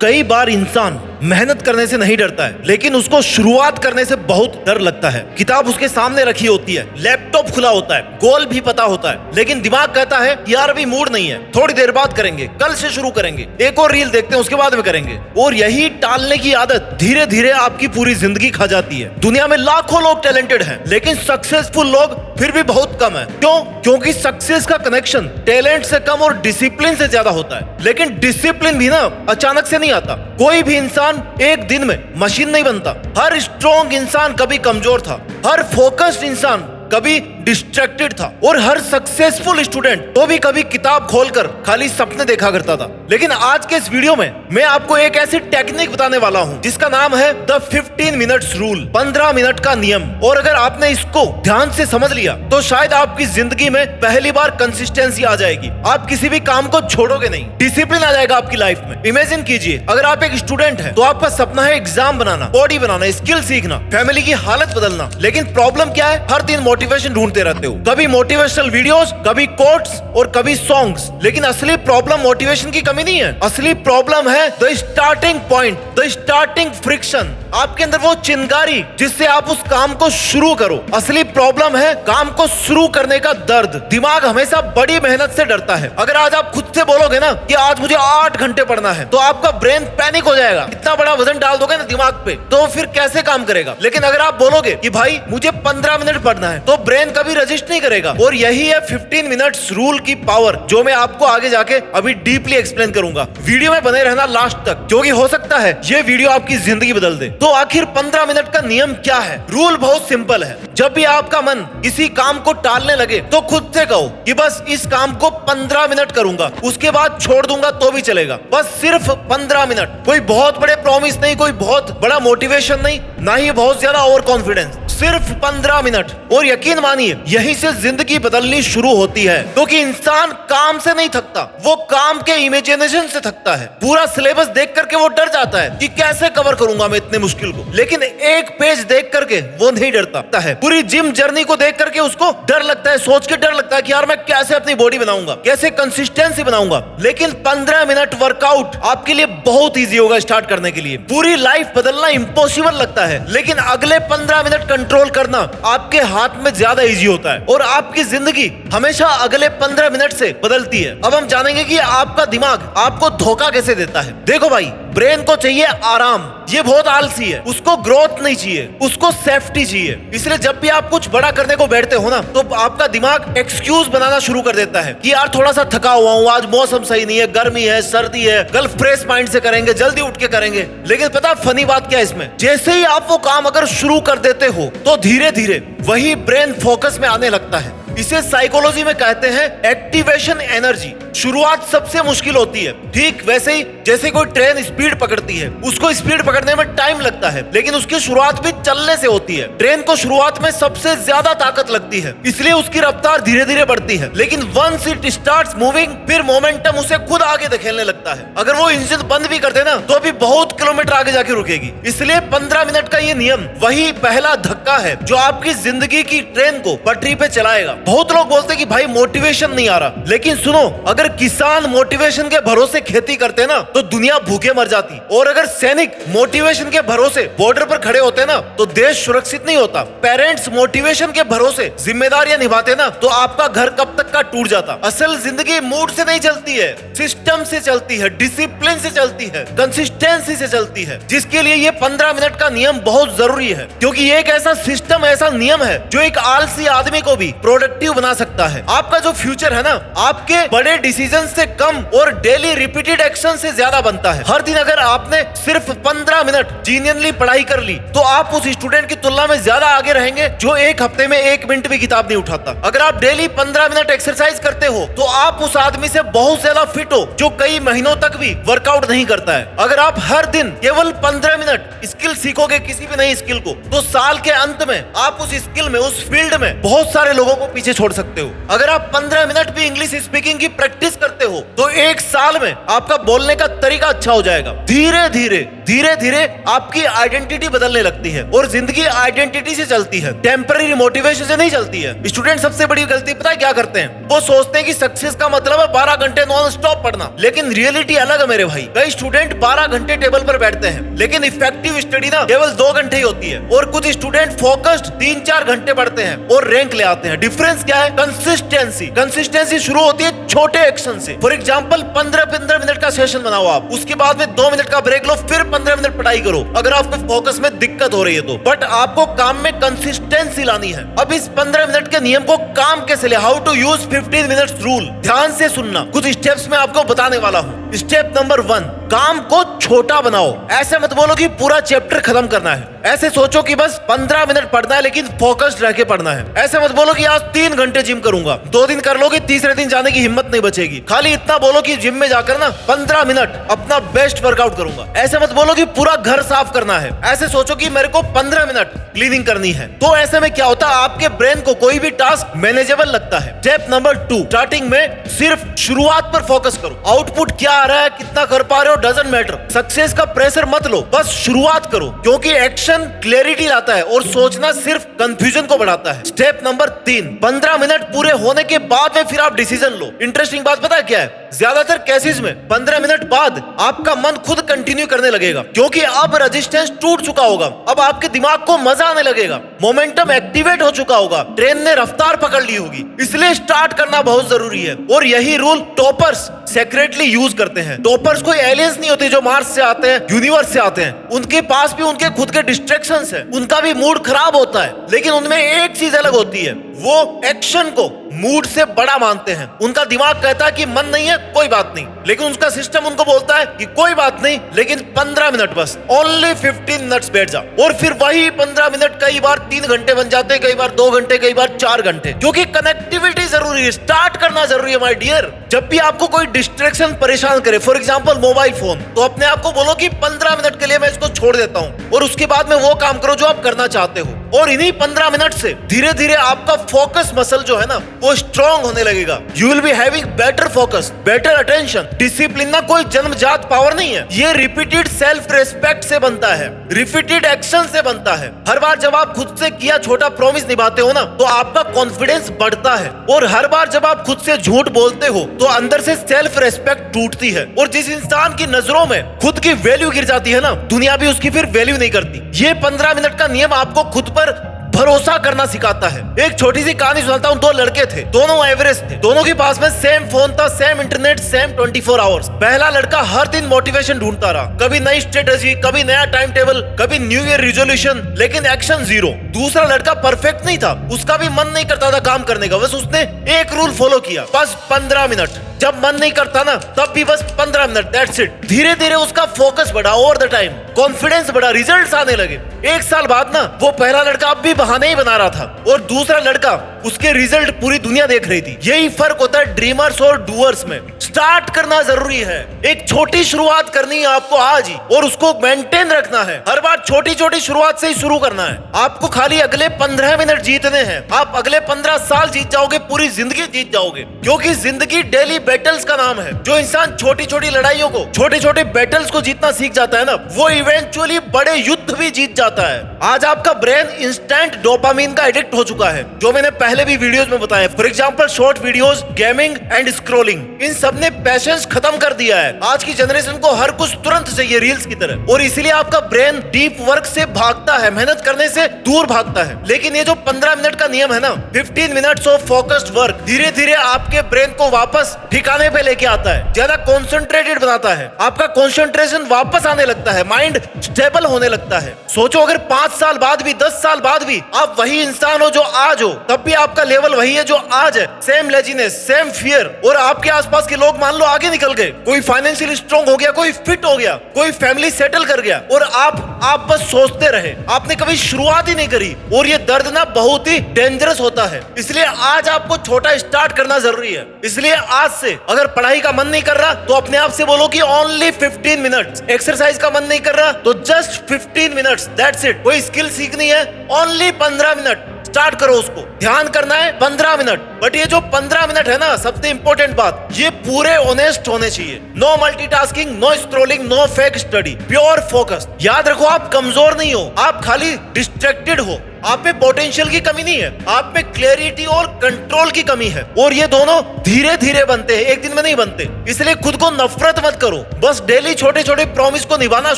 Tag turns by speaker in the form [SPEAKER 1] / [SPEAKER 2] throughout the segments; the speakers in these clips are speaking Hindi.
[SPEAKER 1] कई बार इंसान मेहनत करने से नहीं डरता है, लेकिन उसको शुरुआत करने से बहुत डर लगता है। किताब उसके सामने रखी होती है, लैपटॉप खुला होता है, गोल भी पता होता है, लेकिन दिमाग कहता है यार अभी मूड नहीं है, थोड़ी देर बाद करेंगे, कल से शुरू करेंगे, एक और रील देखते हैं उसके बाद में करेंगे। और यही टालने की आदत धीरे धीरे आपकी पूरी जिंदगी खा जाती है। दुनिया में लाखों लोग टैलेंटेड हैं, लेकिन सक्सेसफुल लोग फिर भी बहुत कम है। क्यों? क्योंकि सक्सेस का कनेक्शन टैलेंट से कम और डिसिप्लिन से ज्यादा होता है। लेकिन डिसिप्लिन भी ना अचानक से नहीं आता। कोई भी इंसान एक दिन में मशीन नहीं बनता। हर स्ट्रॉन्ग इंसान कभी कमजोर था, हर फोकस्ड इंसान कभी डिस्ट्रैक्टेड था, और हर सक्सेसफुल स्टूडेंट तो भी कभी किताब खोलकर खाली सपने देखा करता था। लेकिन आज के इस वीडियो में मैं आपको एक ऐसी टेक्निक बताने वाला हूं जिसका नाम है द 15 मिनट्स रूल, 15 मिनट का नियम। और अगर आपने इसको ध्यान से समझ लिया तो शायद आपकी जिंदगी में पहली बार कंसिस्टेंसी आ जाएगी। आप किसी भी काम को छोड़ोगे नहीं, डिसिप्लिन आ जाएगा आपकी लाइफ में। इमेजिन कीजिए, अगर आप एक स्टूडेंट है तो आपका सपना है एग्जाम बनाना, बॉडी बनाना, स्किल सीखना, फैमिली की हालत बदलना। लेकिन प्रॉब्लम क्या है? हर दिन मोटिवेशन ढूंढते रहते हो, कभी मोटिवेशनल वीडियोस, कभी कोट्स और कभी सॉन्ग्स। लेकिन असली प्रॉब्लम मोटिवेशन की कमी नहीं है, असली प्रॉब्लम है the starting point, the starting friction. आपके अंदर वो चिंगारी जिससे आप उस काम को शुरू करो। असली प्रॉब्लम है काम को शुरू करने का दर्द। दिमाग हमेशा बड़ी मेहनत से डरता है। अगर आज आप खुद से बोलोगे ना कि आज मुझे 8 घंटे पढ़ना है, तो आपका ब्रेन पैनिक हो जाएगा। इतना बड़ा वजन डाल दोगे ना दिमाग पे, तो फिर कैसे काम करेगा? लेकिन अगर आप बोलोगे कि भाई मुझे 15 मिनट पढ़ना है, तो ब्रेन कभी रजिस्ट नहीं करेगा। और यही है 15 मिनट्स रूल की पावर, जो मैं आपको आगे जाके अभी डीपली एक्सप्लेन करूंगा। वीडियो में बने रहना लास्ट तक, क्योंकि हो सकता है ये वीडियो आपकी जिंदगी बदल दे। तो आखिर 15 मिनट का नियम क्या है? रूल बहुत सिंपल है। जब भी आपका मन किसी काम को टालने लगे तो खुद से कहो कि बस इस काम को 15 मिनट करूंगा, उसके बाद छोड़ दूंगा तो भी चलेगा। बस सिर्फ 15 मिनट। कोई बहुत बड़े प्रॉमिस नहीं, कोई बहुत बड़ा मोटिवेशन नहीं, ना ही बहुत ज्यादा ओवर कॉन्फिडेंस, सिर्फ 15 मिनट। और यकीन मानिए यहीं से जिंदगी बदलनी शुरू होती है। क्योंकि इंसान काम से नहीं थकता, वो काम के इमेजिनेशन से थकता है। पूरा सिलेबस देख करके वो डर जाता है कि कैसे कवर करूंगा मैं इतने मुश्किल को, लेकिन एक पेज देख करके वो नहीं डरता है। पूरी जिम जर्नी को देख करके उसको डर लगता है, सोच के डर लगता है कि यार मैं कैसे अपनी बॉडी बनाऊंगा, कैसे कंसिस्टेंसी बनाऊंगा। लेकिन 15 मिनट वर्कआउट आपके लिए बहुत ईजी होगा स्टार्ट करने के लिए। पूरी लाइफ बदलना इम्पॉसिबल लगता है, लेकिन अगले 15 मिनट कंट्रोल करना आपके हाथ में ज्यादा इजी होता है। और आपकी जिंदगी हमेशा अगले 15 मिनट से बदलती है। अब हम जानेंगे कि आपका दिमाग आपको धोखा कैसे देता है। देखो भाई, ब्रेन को चाहिए आराम, ये बहुत आलसी है, उसको ग्रोथ नहीं चाहिए, उसको सेफ्टी चाहिए। इसलिए जब भी आप कुछ बड़ा करने को बैठते हो ना, तो आपका दिमाग एक्सक्यूज बनाना शुरू कर देता है कि यार थोड़ा सा थका हुआ हूँ, आज मौसम सही नहीं है, गर्मी है, सर्दी है, कल फ्रेश माइंड से करेंगे, जल्दी उठ के करेंगे। लेकिन पता फनी बात क्या है इसमें? जैसे ही आप वो काम अगर शुरू कर देते हो तो धीरे धीरे वही ब्रेन फोकस में आने लगता है। इसे साइकोलॉजी में कहते हैं एक्टिवेशन एनर्जी। शुरुआत सबसे मुश्किल होती है, ठीक वैसे ही जैसे कोई ट्रेन स्पीड पकड़ती है, उसको स्पीड पकड़ने में टाइम लगता है, लेकिन उसकी शुरुआत भी चलने से होती है। ट्रेन को शुरुआत में सबसे ज्यादा ताकत लगती है, इसलिए उसकी रफ्तार धीरे धीरे बढ़ती है। लेकिन वंस इट स्टार्ट्स मूविंग, फिर मोमेंटम उसे खुद आगे धकेलने लगता है। अगर वो इंजन बंद भी कर दे ना, तो भी बहुत किलोमीटर आगे जाके रुकेगी। इसलिए 15 मिनट का ये नियम वही पहला धक्का है जो आपकी जिंदगी की ट्रेन को पटरी पे चलाएगा। बहुत लोग बोलते हैं कि भाई मोटिवेशन नहीं आ रहा, लेकिन सुनो, अगर किसान मोटिवेशन के भरोसे खेती करते ना तो दुनिया भूखे मर जाती। और अगर सैनिक मोटिवेशन के भरोसे बॉर्डर पर खड़े होते ना तो देश सुरक्षित नहीं होता। पेरेंट्स मोटिवेशन के भरोसे जिम्मेदारियां निभाते ना तो आपका घर कब तक का टूट जाता। असल जिंदगी मूड से नहीं चलती है, सिस्टम से चलती है, डिसिप्लिन से चलती है, कंसिस्टेंसी से चलती है, जिसके लिए ये 15 मिनट का नियम बहुत जरूरी है। क्योंकि ये एक ऐसा सिस्टम, ऐसा नियम है जो एक आलसी आदमी को भी प्रोडक्टिव बना सकता है। आपका जो फ्यूचर है ना, आपके बड़े डिसीजन से कम और डेली रिपीटेड एक्शन से ज्यादा बनता है। हर दिन अगर आपने सिर्फ 15 मिनट जीनियनली पढ़ाई कर ली तो आप उस स्टूडेंट की तुलना में ज्यादा आगे रहेंगे जो एक हफ्ते में 1 मिनट भी किताब नहीं उठाता। अगर आप डेली 15 मिनट एक्सरसाइज करते हो तो आप उस आदमी से बहुत ज्यादा फिट हो जो कई महीनों तक भी वर्कआउट नहीं करता है। अगर आप हर दिन केवल 15 मिनट स्किल सीखोगे, किसी भी नई स्किल को, तो साल के अंत में आप उस स्किल में, उस फील्ड में बहुत सारे लोगों को पीछे छोड़ सकते हो। अगर आप 15 मिनट भी इंग्लिश स्पीकिंग की प्रैक्टिस करते हो तो 1 साल में आपका बोलने का तरीका अच्छा हो जाएगा। धीरे धीरे धीरे धीरे आपकी आइडेंटिटी बदलने लगती है और जिंदगी आइडेंटिटी से चलती है, टेम्पररी मोटिवेशन से नहीं चलती है। स्टूडेंट सबसे बड़ी गलती पता है क्या करते हैं? वो सोचते हैं कि सक्सेस का मतलब है 12 घंटे नॉन स्टॉप पढ़ना, लेकिन रियलिटी अलग है मेरे भाई। कई स्टूडेंट 12 घंटे टेबल पर बैठते हैं, लेकिन इफेक्टिव स्टडी ना केवल 2 घंटे ही होती है, और कुछ स्टूडेंट फोकस्ड 3-4 घंटे पढ़ते हैं और रैंक ले आते हैं। डिफरेंस क्या है? कंसिस्टेंसी। कंसिस्टेंसी शुरू होती है छोटे एक्शन से। फॉर एग्जांपल 15-15 मिनट का सेशन बनाओ आप, उसके बाद में 2 मिनट का ब्रेक लो, फिर 15 मिनट पढ़ाई करो अगर आपको फोकस में दिक्कत हो रही है तो। बट आपको काम में कंसिस्टेंसी लानी है। अब इस 15 मिनट के नियम को काम कैसे ले, how to use 15 minutes rule, ध्यान से सुनना। कुछ स्टेप्स मैं आपको बताने वाला हूँ। स्टेप नंबर 1, काम को छोटा बनाओ। ऐसे मत बोलो कि पूरा चैप्टर खत्म करना है, ऐसे सोचो कि बस 15 मिनट पढ़ना है, लेकिन फोकस्ड रह के पढ़ना है। ऐसे मत बोलो कि आज 3 घंटे जिम करूंगा, 2 दिन कर लोगे, तीसरे दिन जाने की हिम्मत नहीं बचेगी। खाली इतना बोलो कि जिम में जाकर ना 15 मिनट अपना बेस्ट वर्कआउट करूंगा। ऐसे मत बोलो कि पूरा घर साफ करना है, ऐसे सोचो कि मेरे को 15 मिनट क्लीनिंग करनी है। तो ऐसे में क्या होता है, आपके ब्रेन को कोई भी टास्क मैनेजेबल लगता है। स्टेप नंबर 2, स्टार्टिंग में सिर्फ शुरुआत पर फोकस करो। आउटपुट क्या आ रहा है, कितना कर पा रहे हो, डजंट मैटर। सक्सेस का प्रेशर मत लो, बस शुरुआत करो, क्योंकि एक्शन क्लैरिटी लाता है और सोचना सिर्फ कंफ्यूजन को बढ़ाता है। स्टेप नंबर 3, 15 मिनट पूरे होने के बाद में फिर आप डिसीजन लो। इंटरेस्टिंग बात पता है क्या है? ज्यादातर केसेस में 15 मिनट बाद आपका मन खुद कंटिन्यू करने लगेगा, क्योंकि अब रेजिस्टेंस टूट चुका होगा। अब आपके दिमाग को मजा आने लगेगा, मोमेंटम एक्टिवेट हो चुका होगा, ट्रेन ने रफ्तार पकड़ ली होगी। इसलिए स्टार्ट करना बहुत जरूरी है, और यही रूल टॉपर्स सेक्रेटली यूज करते हैं। टॉपर्स कोई एलियंस नहीं होते जो मार्स से आते हैं, यूनिवर्स से आते हैं। उनके पास भी उनके खुद के डिस्ट्रैक्शंस हैं, उनका भी मूड खराब होता है, लेकिन उनमें एक चीज अलग होती है, वो एक्शन को मूड से बड़ा मानते हैं। उनका दिमाग कहता है कि मन नहीं है, कोई बात नहीं, लेकिन उसका सिस्टम उनको बोलता है कि कोई बात नहीं, लेकिन 15 मिनट बस, ओनली 15 मिनट्स बैठ जा। और फिर वही 15 मिनट कई बार 3 घंटे बन जाते हैं, कई बार 2 घंटे, कई बार 4 घंटे, क्योंकि कनेक्टिविटी जरूरी है, स्टार्ट करना जरूरी है माय डियर। जब भी आपको कोई डिस्ट्रैक्शन परेशान करे, फॉर एग्जांपल मोबाइल फोन, तो अपने आप को बोलो कि 15 मिनट के लिए मैं इसको छोड़ देता हूँ, और उसके बाद में वो काम करो जो आप करना चाहते हो। और इन्हीं 15 मिनट से धीरे धीरे आपका फोकस मसल जो है ना, वो स्ट्रॉन्ग होने लगेगा। You will be having better focus, better attention. Discipline ना कोई जन्मजात पावर नहीं है, ये रिपीटेड सेल्फ रेस्पेक्ट से बनता है, रिपीटेड एक्शन से बनता है। हर बार जब आप खुद से किया छोटा प्रॉमिस निभाते हो ना, तो आपका कॉन्फिडेंस बढ़ता है। और हर बार जब आप खुद से झूठ बोलते हो, तो अंदर से सेल्फ रेस्पेक्ट टूटती है। और जिस इंसान की नजरों में खुद की वैल्यू गिर जाती है ना, दुनिया भी उसकी फिर वैल्यू नहीं करती। ये 15 मिनट का नियम आपको खुद पर भरोसा करना सिखाता है। एक छोटी सी कहानी सुनाता हूँ। 2 लड़के थे, दोनों एवरेज थे, दोनों के पास में सेम फोन था, सेम इंटरनेट, सेम 24 आवर्स। पहला लड़का हर दिन मोटिवेशन ढूंढता रहा, कभी नई स्ट्रेटेजी, कभी नया टाइम टेबल, कभी न्यू ईयर रिजोल्यूशन, लेकिन एक्शन जीरो। दूसरा लड़का परफेक्ट नहीं था, उसका भी मन नहीं करता था काम करने का, बस उसने एक रूल फॉलो किया, बस 15 मिनट। जब मन नहीं करता ना, तब भी बस 15 मिनट, दैट्स इट। धीरे धीरे उसका फोकस बढ़ा, ओवर द टाइम कॉन्फिडेंस बढ़ा, रिजल्ट्स आने लगे। 1 साल बाद ना, वो पहला लड़का अब भी बहाने ही बना रहा था, और दूसरा लड़का, उसके रिजल्ट पूरी दुनिया देख रही थी। यही फर्क होता है ड्रीमर्स और डूअर्स में। स्टार्ट करना जरूरी है, एक छोटी शुरुआत करनी है आपको आज ही, और उसको मेंटेन रखना है। हर बार छोटी छोटी शुरुआत से ही शुरू करना है। आपको खाली अगले 15 मिनट जीतने हैं, आप अगले 15 साल जीत जाओगे, पूरी जिंदगी जीत जाओगे, क्योंकि जिंदगी डेली बैटल्स का नाम है। जो इंसान छोटी छोटी लड़ाइयों को, छोटे छोटे बैटल्स को जीतना सीख जाता है ना, वो इवेंचुअली बड़े युद्ध भी जीत जाता है। आज आपका ब्रेन इंस्टेंट डोपामिन का एडिक्ट हो चुका है, जो मैंने पहले भी वीडियोस में बताया। For example short videos, gaming and scrolling, इन सब ने पेशेंस खत्म कर दिया है। आज की जनरेशन को हर कुछ तुरंत चाहिए, रील्स की तरह, और इसीलिए आपका ब्रेन डीप वर्क से भागता है, मेहनत करने से दूर भागता है। लेकिन ये जो 15 मिनट का नियम है ना, 15 मिनट्स ऑफ फोकस्ड वर्क, धीरे धीरे आपके ब्रेन को वापस ठिकाने पे लेके आता है, ज्यादा कॉन्सेंट्रेटेड बनाता है, आपका कॉन्सेंट्रेशन वापस आने लगता है, माइंड स्टेबल होने लगता है। सोचो अगर 5 साल बाद भी, 10 साल बाद भी आप वही इंसान हो जो आज हो, तब भी आपका लेवल वही है जो आज है। सेम लेजीनेस, सेम फियर, और आपके आसपास के लोग मान लो आगे निकल गए, कोई फाइनेंशियल स्ट्रांग हो गया, कोई फिट हो गया, कोई फैमिली सेटल कर गया, और आप बस सोचते रहे, आपने कभी शुरुआत ही नहीं करी। और ये दर्द ना बहुत ही डेंजरस होता है। इसलिए आज आपको छोटा स्टार्ट करना जरूरी है। इसलिए आज से अगर पढ़ाई का मन नहीं कर रहा, तो अपने आप से बोलो कि ओनली 15 मिनट्स। एक्सरसाइज का मन नहीं कर रहा, तो जस्ट 15 मिनट्स, दैट्स इट। कोई स्किल सीखनी है, ओनली 15 मिनट। स्टार्ट करो उसको। ध्यान करना है 15 मिनट, बट ये जो 15 मिनट है ना, सबसे इंपॉर्टेंट बात, ये पूरे ऑनेस्ट होने चाहिए। No multitasking, no scrolling, no fake study, pure focus. याद रखो, आप कमजोर नहीं हो, आप खाली डिस्ट्रैक्टेड हो। आप में पोटेंशियल की कमी नहीं है, आप में क्लैरिटी और कंट्रोल की कमी है, और ये दोनों धीरे धीरे बनते हैं, एक दिन में नहीं बनते। इसलिए खुद को नफरत मत करो, बस डेली छोटे छोटे प्रॉमिस को निभाना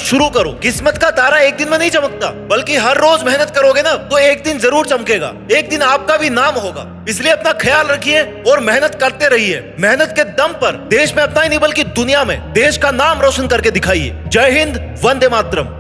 [SPEAKER 1] शुरू करो। किस्मत का तारा एक दिन में नहीं चमकता, बल्कि हर रोज मेहनत करोगे ना तो एक दिन जरूर चमकेगा, एक दिन आपका भी नाम होगा। इसलिए अपना ख्याल रखिए और मेहनत करते रहिए। मेहनत के दम पर देश में अपना ही नहीं बल्कि दुनिया में देश का नाम रोशन करके दिखाइए। जय हिंद, वंदे मातरम।